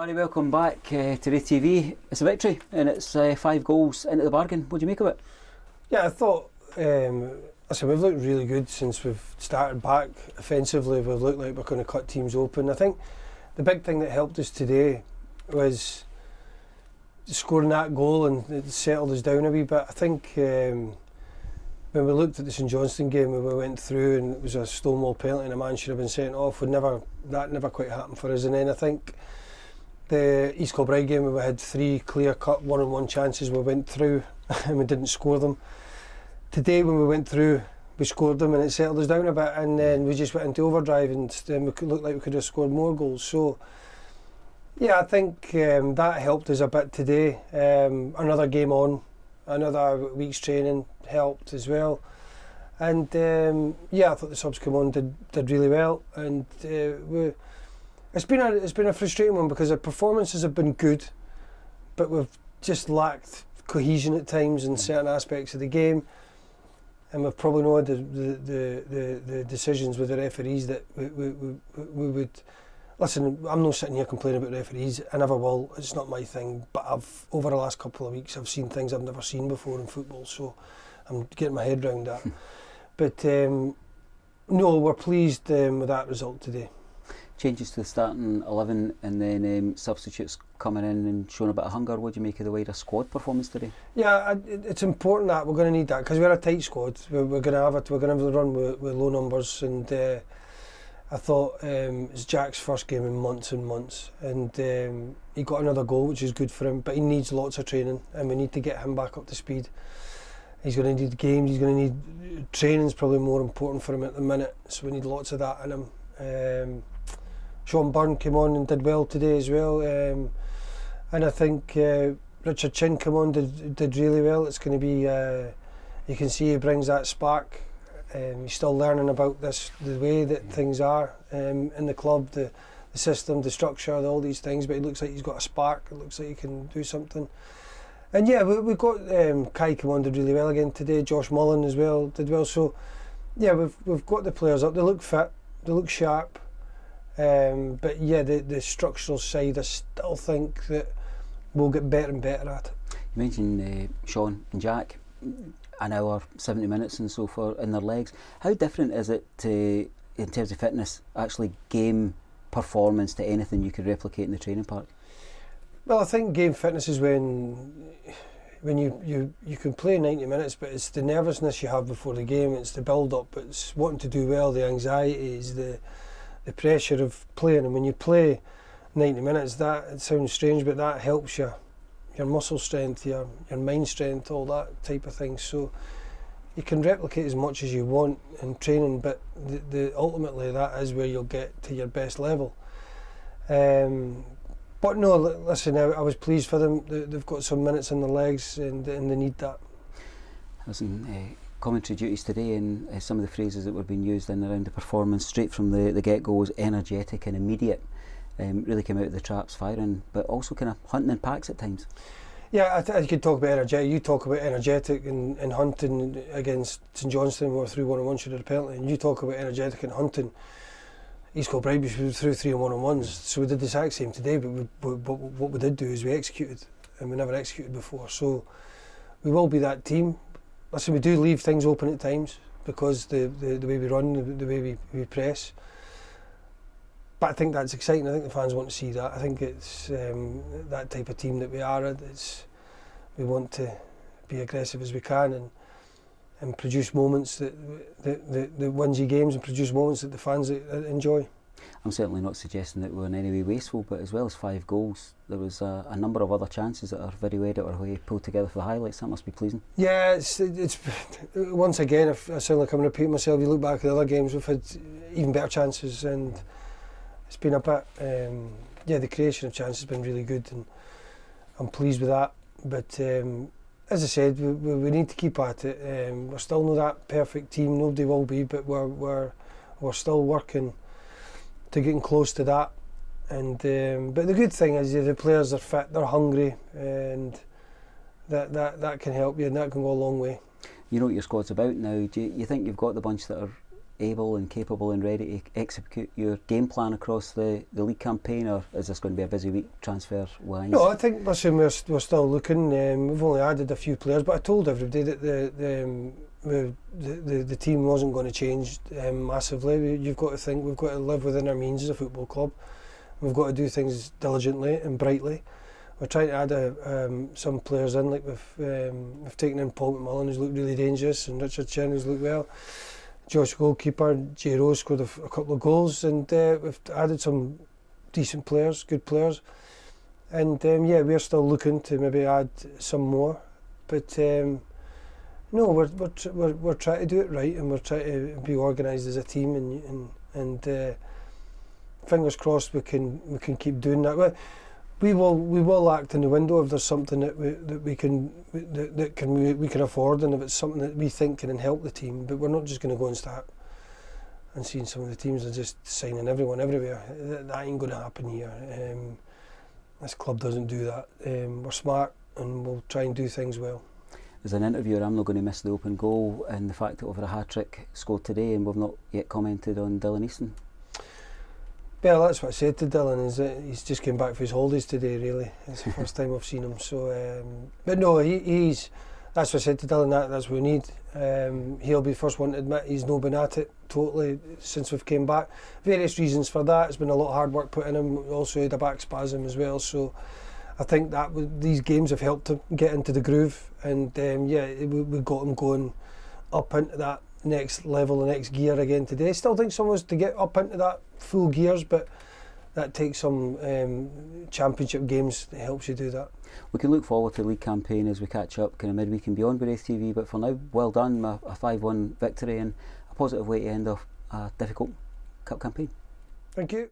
Barry, welcome back to Raith TV. It's a victory and it's 5 goals into the bargain. What do you make of it? Yeah, I thought, listen, we've looked really good since we've started back offensively. We've looked like we're going to cut teams open. I think the big thing that helped us today was scoring that goal, and it settled us down a wee bit. I think when we looked at the St Johnstone game, when we went through and it was a Stonewall penalty and a man should have been sent off, that never quite happened for us. And then I think the East Kilbride game, we had 3 clear-cut one-on-one chances, we went through and we didn't score them. Today when we went through, we scored them and it settled us down a bit, and then we just went into overdrive and then we looked like we could have scored more goals. So yeah, I think that helped us a bit today. Another game on, another week's training helped as well. And yeah, I thought the subs come on did really well, and it's been a frustrating one because our performances have been good, but we've just lacked cohesion at times in certain aspects of the game, and we've probably not had the decisions with the referees that we would. Listen, I'm not sitting here complaining about referees. I never will. It's not my thing. But over the last couple of weeks, I've seen things I've never seen before in football. So I'm getting my head around that. But no, we're pleased with that result today. Changes to the starting 11 and then substitutes coming in and showing a bit of hunger. What do you make of the wider squad performance today? Yeah, it's important that we're going to need that because we're a tight squad. We're going to have it. We're going to have the run with low numbers, and I thought it's Jack's first game in months and months, and he got another goal, which is good for him, but he needs lots of training and we need to get him back up to speed. He's going to need games, he's going to need training's probably more important for him at the minute, so we need lots of that in him. Sean Byrne came on and did well today as well, and I think Richard Chin came on, did really well. It's going to be, you can see he brings that spark. He's still learning about the way that things are in the club, the system, the structure, all these things, but it looks like he's got a spark. It looks like he can do something. And yeah, we've got Kai come on, did really well again today. Josh Mullen as well did well. So yeah, we've got the players up. They look fit, they look sharp. But yeah, the structural side, I still think that we'll get better and better at it. You mentioned Sean and Jack, an hour, 70 minutes and so forth in their legs. How different is it in terms of fitness, actually game performance, to anything you could replicate in the training park? Well, I think game fitness is when you can play 90 minutes, but it's the nervousness you have before the game, it's the build-up, it's wanting to do well, the anxieties, the pressure of playing. And when you play 90 minutes, it sounds strange, but that helps your muscle strength, your mind strength, all that type of thing. So you can replicate as much as you want in training, but ultimately that is where you'll get to your best level. But no, listen, I was pleased for them. They've got some minutes in their legs, and they need that. I was in commentary duties today, and some of the phrases that were being used in and around the performance straight from the get-go was energetic and immediate. Really came out of the traps firing, but also kind of hunting in packs at times. Yeah, I could talk about energetic. You talk about energetic and hunting against St Johnstone. We were through 1-on-1, should have a penalty, and you talk about energetic and hunting. East Kilbride, we were through 3 1-on-1s, so we did the exact same today, but what we did do is we executed, and we never executed before. So we will be that team. Listen, we do leave things open at times because the way we run, the way we press. But I think that's exciting. I think the fans want to see that. I think it's that type of team that we are. We want to be aggressive as we can and produce moments that wins you games, and produce moments that the fans enjoy. I'm certainly not suggesting that we're in any way wasteful, but as well as 5 goals, there was a number of other chances that are very well pulled together for the highlights. That must be pleasing. Yeah, it's once again, if I sound like I'm repeating myself, you look back at the other games, we've had even better chances, and it's been a bit, the creation of chances has been really good, and I'm pleased with that. But as I said, we need to keep at it. We're still not that perfect team, nobody will be, but we're still working to getting close to that. And but the good thing is the players are fit, they're hungry, and that can help you, and that can go a long way. You know what your squad's about now. Do you think you've got the bunch that are able and capable and ready to execute your game plan across the league campaign, or is this going to be a busy week transfer wise? No, I think we're still looking. We've only added a few players, but I told everybody that the team wasn't going to change massively. You've got to think we've got to live within our means as a football club. We've got to do things diligently and brightly. We're trying to add some players in, like we've taken in Paul McMullen, who's looked really dangerous, and Richard Chen, who's looked well. Josh goalkeeper, J Rose scored a couple of goals, and we've added some decent players, good players, and we're still looking to maybe add some more, but no, we're trying to do it right, and we're trying to be organised as a team, and fingers crossed we can keep doing that. We will act in the window if there's something that we can afford, and if it's something that we think can help the team. But we're not just going to go and start and seeing some of the teams are just signing everyone everywhere. That ain't going to happen here. This club doesn't do that. We're smart, and we'll try and do things well. As an interviewer, I'm not going to miss the open goal and the fact that over a hat-trick scored today, and we've not yet commented on Dylan Easton. Well, that's what I said to Dylan, is that he's just came back for his holidays today, really. It's the first time I've seen him. So, but no, he's. That's what I said to Dylan, that's what we need. He'll be the first one to admit he's not been at it totally since we've came back. Various reasons for that. It's been a lot of hard work put in him. Also had a back spasm as well. So I think that these games have helped him get into the groove. And we got him going up into that next level, the next gear again today. I still think someone's to get up into that full gears, but that takes some championship games that helps you do that. We can look forward to the league campaign as we catch up kind of midweek and beyond with Raith TV, but for now, well done, a 5-1 victory and a positive way to end off a difficult cup campaign. Thank you.